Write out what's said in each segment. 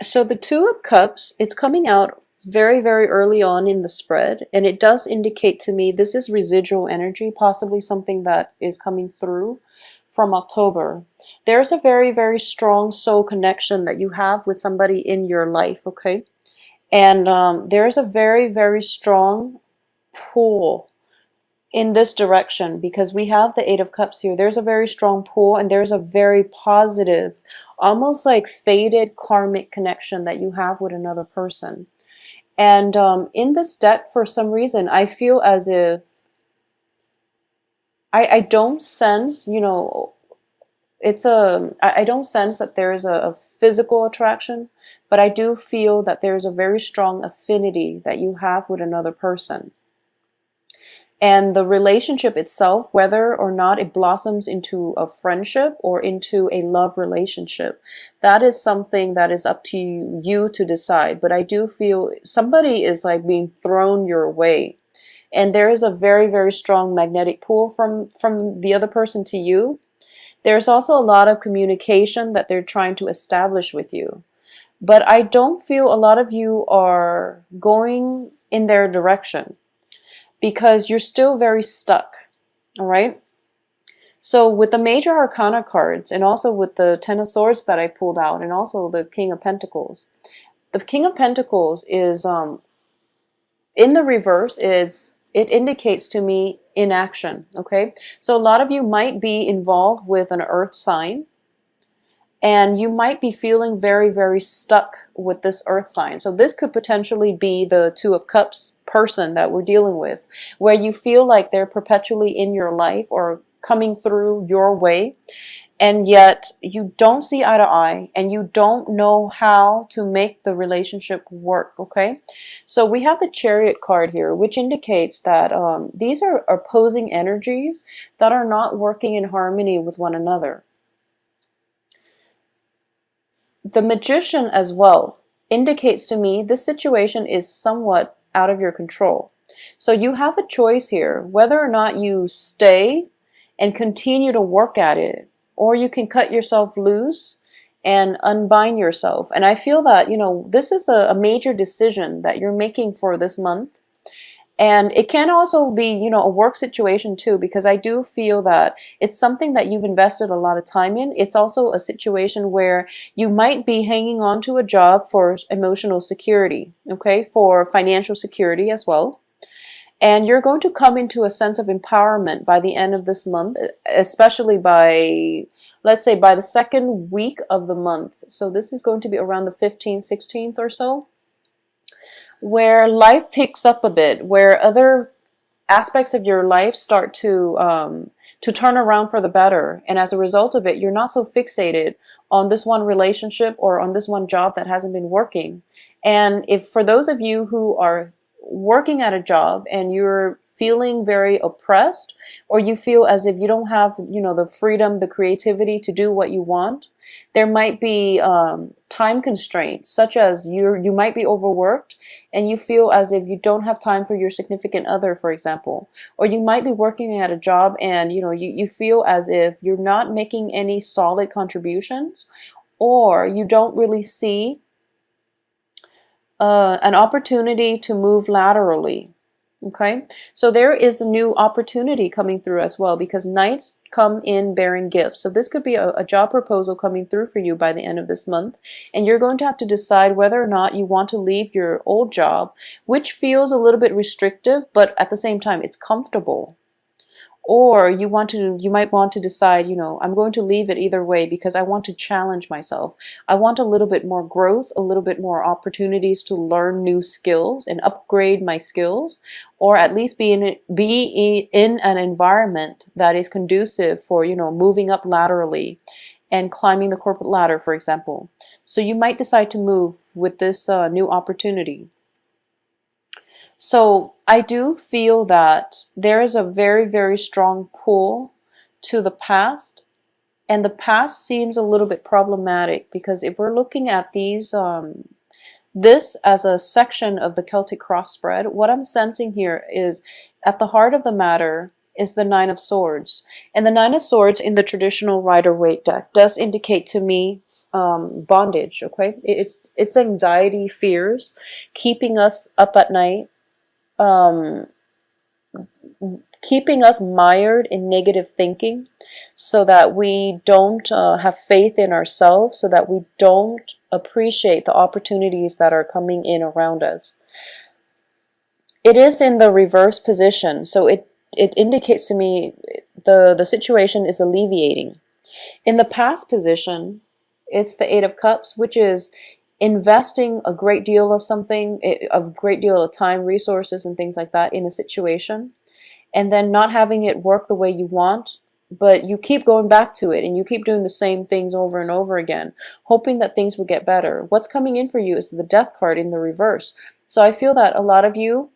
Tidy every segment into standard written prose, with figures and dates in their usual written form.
So the Two of Cups, it's coming out very, very early on in the spread, and it does indicate to me this is residual energy, possibly something that is coming through from October. There's a very, very strong soul connection that you have with somebody in your life, okay? And there's a very, very strong pull in this direction because we have the Eight of Cups here. There's a very strong pull and there's a very positive, almost like faded karmic connection that you have with another person. And in this deck, for some reason, I feel as if I don't sense, you know, I don't sense that there is a physical attraction, but I do feel that there's a very strong affinity that you have with another person. And the relationship itself, whether or not it blossoms into a friendship or into a love relationship, that is something that is up to you to decide. But I do feel somebody is like being thrown your way. And there is a very, very strong magnetic pull from the other person to you. There's also a lot of communication that they're trying to establish with you. But I don't feel a lot of you are going in their direction, because you're still very stuck, all right? So with the major arcana cards and also with the Ten of Swords that I pulled out and also the King of Pentacles, the King of Pentacles is, in the reverse, it indicates to me inaction, okay? So a lot of you might be involved with an earth sign, and you might be feeling very, very stuck with this earth sign. So this could potentially be the Two of Cups person that we're dealing with, where you feel like they're perpetually in your life or coming through your way, and yet you don't see eye to eye and you don't know how to make the relationship work, okay? So we have the Chariot card here, which indicates that these are opposing energies that are not working in harmony with one another. The Magician as well indicates to me this situation is somewhat out of your control. So you have a choice here, whether or not you stay and continue to work at it, or you can cut yourself loose and unbind yourself. And I feel that, you know, this is a major decision that you're making for this month. And it can also be, you know, a work situation too, because I do feel that it's something that you've invested a lot of time in. It's also a situation where you might be hanging on to a job for emotional security, okay, for financial security as well. And you're going to come into a sense of empowerment by the end of this month, especially by, let's say, by the second week of the month. So this is going to be around the 15th, 16th or so, where life picks up a bit, where other aspects of your life start to turn around for the better. And as a result of it, you're not so fixated on this one relationship or on this one job that hasn't been working. And if for those of you who are working at a job and you're feeling very oppressed, or you feel as if you don't have, you know, the freedom, the creativity to do what you want, there might be time constraints, such as you might be overworked and you feel as if you don't have time for your significant other, for example. Or you might be working at a job and, you know, you feel as if you're not making any solid contributions, or you don't really see an opportunity to move laterally. Okay, so there is a new opportunity coming through as well, because Knights come in bearing gifts. So this could be a job proposal coming through for you by the end of this month, and you're going to have to decide whether or not you want to leave your old job, which feels a little bit restrictive, but at the same time it's comfortable. Or you might want to decide, you know, I'm going to leave it either way because I want to challenge myself. I want a little bit more growth, a little bit more opportunities to learn new skills and upgrade my skills, or at least be in an environment that is conducive for, you know, moving up laterally and climbing the corporate ladder, for example. So you might decide to move with this new opportunity. So I do feel that there is a very, very strong pull to the past, and the past seems a little bit problematic, because if we're looking at these, this as a section of the Celtic cross spread, what I'm sensing here is at the heart of the matter, is the Nine of Swords. And the Nine of Swords in the traditional Rider-Waite deck does indicate to me bondage, okay? It's anxiety, fears, keeping us up at night, um, keeping us mired in negative thinking so that we don't have faith in ourselves, so that we don't appreciate the opportunities that are coming in around us. It is in the reverse position, so it indicates to me the situation is alleviating. In the past position, it's the Eight of Cups, which is investing a great deal of something, a great deal of time, resources, and things like that in a situation, and then not having it work the way you want, but you keep going back to it and you keep doing the same things over and over again, hoping that things will get better. What's coming in for you is the Death card in the reverse. So I feel that a lot of you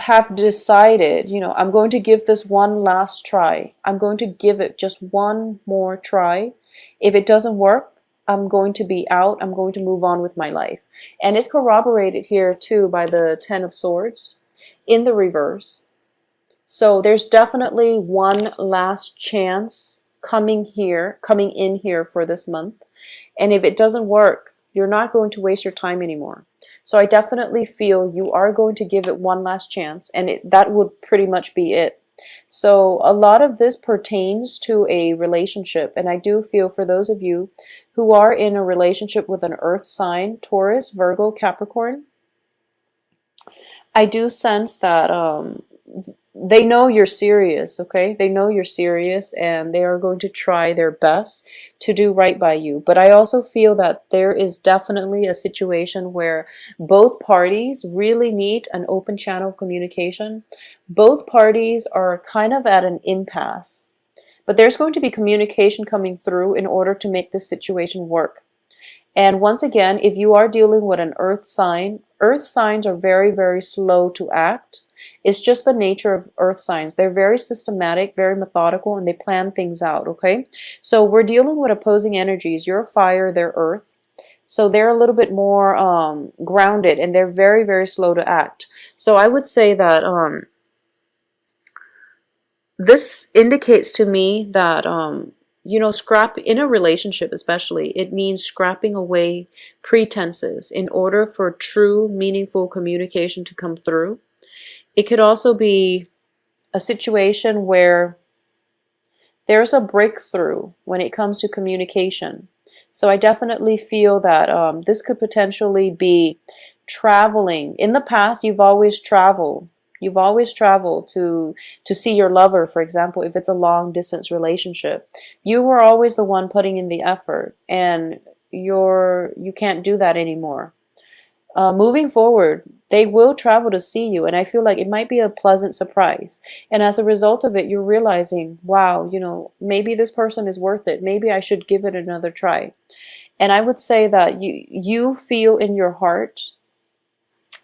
have decided, I'm going to give this one last try. I'm going to give it just one more try. If it doesn't work, I'm going to be out. I'm going to move on with my life. And it's corroborated here too by the Ten of Swords in the reverse. So there's definitely one last chance coming in here for this month. And if it doesn't work, you're not going to waste your time anymore. So I definitely feel you are going to give it one last chance, and that would pretty much be it. So a lot of this pertains to a relationship, and I do feel for those of you who are in a relationship with an earth sign, Taurus, Virgo, Capricorn, I do sense that they know you're serious, okay? They know you're serious and they are going to try their best to do right by you. But I also feel that there is definitely a situation where both parties really need an open channel of communication. Both parties are kind of at an impasse. But there's going to be communication coming through in order to make this situation work. And once again, if you are dealing with an earth signs are very, very slow to act. It's just the nature of earth signs. They're very systematic, very methodical, and they plan things out, okay? So we're dealing with opposing energies. You're fire, they're earth. So they're a little bit more grounded, and they're very, very slow to act. So I would say that this indicates to me that scrap in a relationship, especially, it means scrapping away pretenses in order for true, meaningful communication to come through. It could also be a situation where there's a breakthrough when it comes to communication. So I definitely feel that this could potentially be traveling. In the past, you've always traveled. You've always traveled to see your lover, for example, if it's a long distance relationship. You were always the one putting in the effort, and you can't do that anymore. Moving forward, they will travel to see you, and I feel like it might be a pleasant surprise. And as a result of it, you're realizing, wow, maybe this person is worth it. Maybe I should give it another try. And I would say that you feel in your heart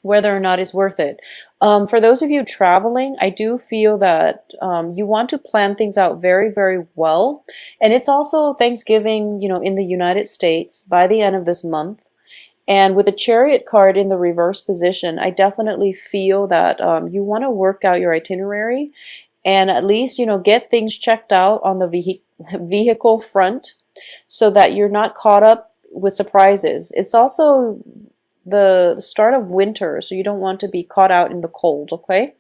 whether or not it's worth it. For those of you traveling, I do feel that you want to plan things out very, very well. And it's also Thanksgiving, in the United States by the end of this month. And with the Chariot card in the reverse position, I definitely feel that you want to work out your itinerary and at least, get things checked out on the vehicle front so that you're not caught up with surprises. It's also the start of winter, so you don't want to be caught out in the cold, okay?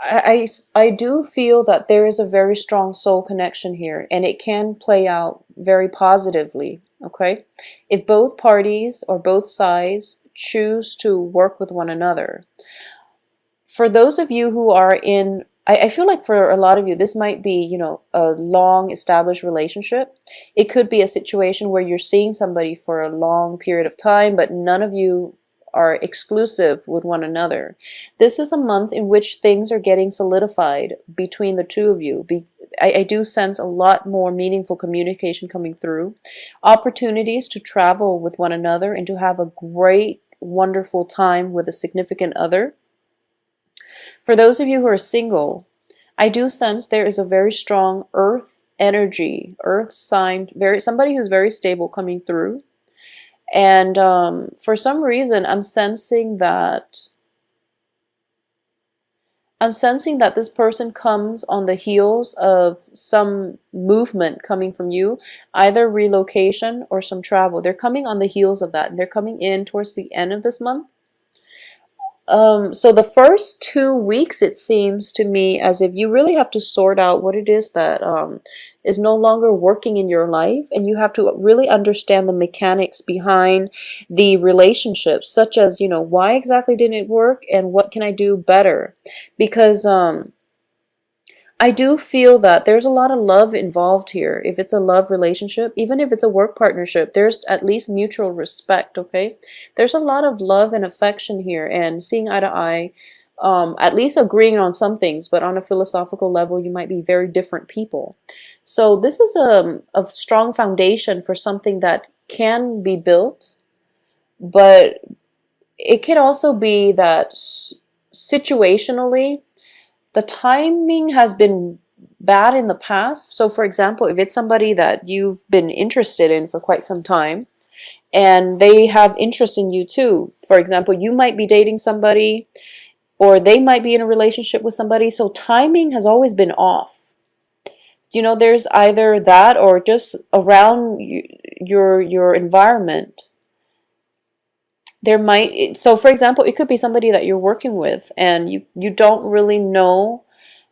I do feel that there is a very strong soul connection here, and it can play out very positively, okay? If both parties or both sides choose to work with one another. For those of you who are in, I feel like for a lot of you, this might be, a long established relationship. It could be a situation where you're seeing somebody for a long period of time, but none of you are exclusive with one another. This is a month in which things are getting solidified between the two of you. I do sense a lot more meaningful communication coming through. Opportunities to travel with one another and to have a great, wonderful time with a significant other. For those of you who are single, I do sense there is a very strong earth energy, earth sign, somebody who's very stable coming through. And for some reason, I'm sensing that this person comes on the heels of some movement coming from you, either relocation or some travel. They're coming on the heels of that, and they're coming in towards the end of this month. So the first 2 weeks, it seems to me as if you really have to sort out what it is that is no longer working in your life, and you have to really understand the mechanics behind the relationship, such as, why exactly didn't it work and what can I do better? Because I do feel that there's a lot of love involved here. If it's a love relationship, even if it's a work partnership, there's at least mutual respect, okay? There's a lot of love and affection here and seeing eye to eye, at least agreeing on some things, but on a philosophical level, you might be very different people. So this is a strong foundation for something that can be built, but it could also be that situationally, the timing has been bad in the past. So for example, if it's somebody that you've been interested in for quite some time and they have interest in you too, for example, you might be dating somebody or they might be in a relationship with somebody, so timing has always been off. There's either that or just around your environment. So for example, it could be somebody that you're working with and you don't really know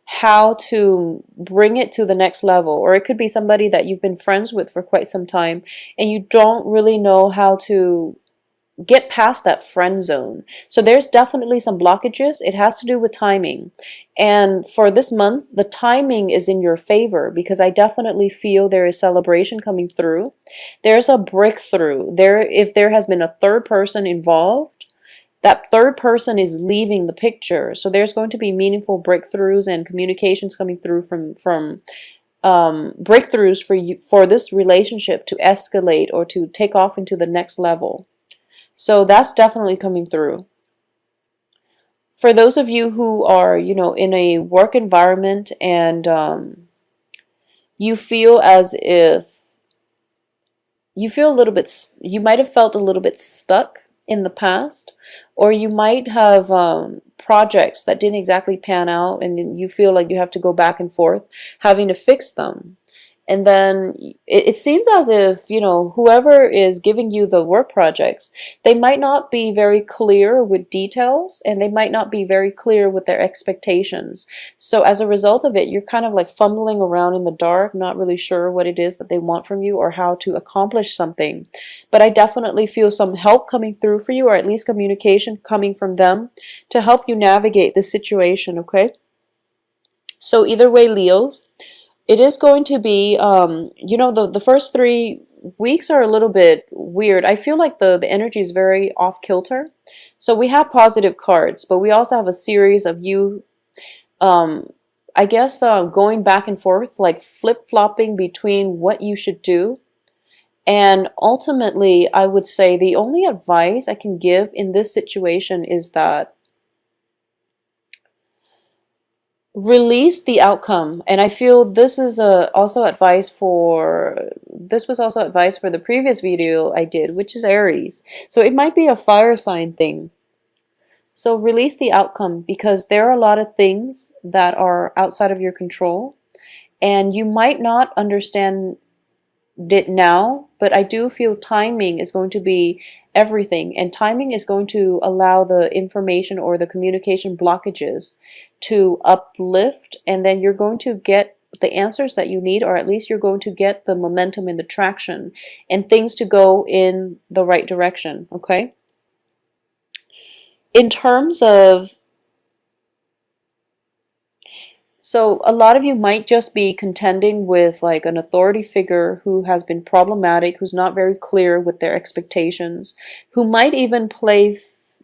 how to bring it to the next level, or it could be somebody that you've been friends with for quite some time and you don't really know how to get past that friend zone. So there's definitely some blockages. It has to do with timing. And for this month, the timing is in your favor because I definitely feel there is celebration coming through. There's a breakthrough. If there has been a third person involved, that third person is leaving the picture. So there's going to be meaningful breakthroughs and communications coming through from breakthroughs for this relationship to escalate or to take off into the next level. So that's definitely coming through. For those of you who are, in a work environment and you feel as if you might have felt a little bit stuck in the past, or you might have projects that didn't exactly pan out and you feel like you have to go back and forth having to fix them. And then it seems as if, whoever is giving you the work projects, they might not be very clear with details and they might not be very clear with their expectations. So as a result of it, you're kind of like fumbling around in the dark, not really sure what it is that they want from you or how to accomplish something. But I definitely feel some help coming through for you, or at least communication coming from them to help you navigate this situation, okay? So either way, Leos, it is going to be, the first 3 weeks are a little bit weird. I feel like the energy is very off kilter. So we have positive cards, but we also have a series of you, I guess, going back and forth, like flip-flopping between what you should do. And ultimately, I would say the only advice I can give in this situation is that release the outcome. And I feel this is also advice for the previous video I did, which is Aries. So it might be a fire sign thing. So release the outcome because there are a lot of things that are outside of your control and you might not understand it now, but I do feel timing is going to be everything, and timing is going to allow the information or the communication blockages to uplift, and then you're going to get the answers that you need, or at least you're going to get the momentum and the traction and things to go in the right direction, okay? In terms of, so a lot of you might just be contending with like an authority figure who has been problematic, who's not very clear with their expectations, who might even play,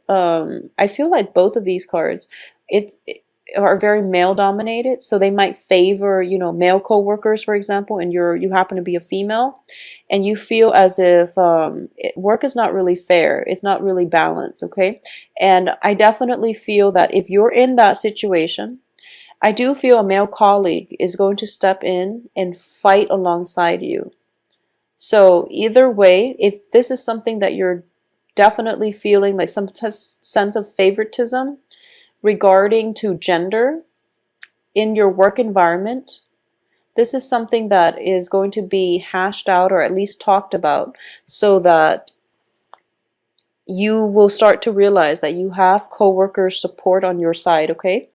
I feel like both of these cards, are very male dominated, so they might favor, male co-workers, for example, and you happen to be a female, and you feel as if work is not really fair, it's not really balanced, okay? And I definitely feel that if you're in that situation, I do feel a male colleague is going to step in and fight alongside you. So either way, if this is something that you're definitely feeling like some sense of favoritism regarding to gender in your work environment, this is something that is going to be hashed out or at least talked about so that you will start to realize that you have coworkers' support on your side, okay?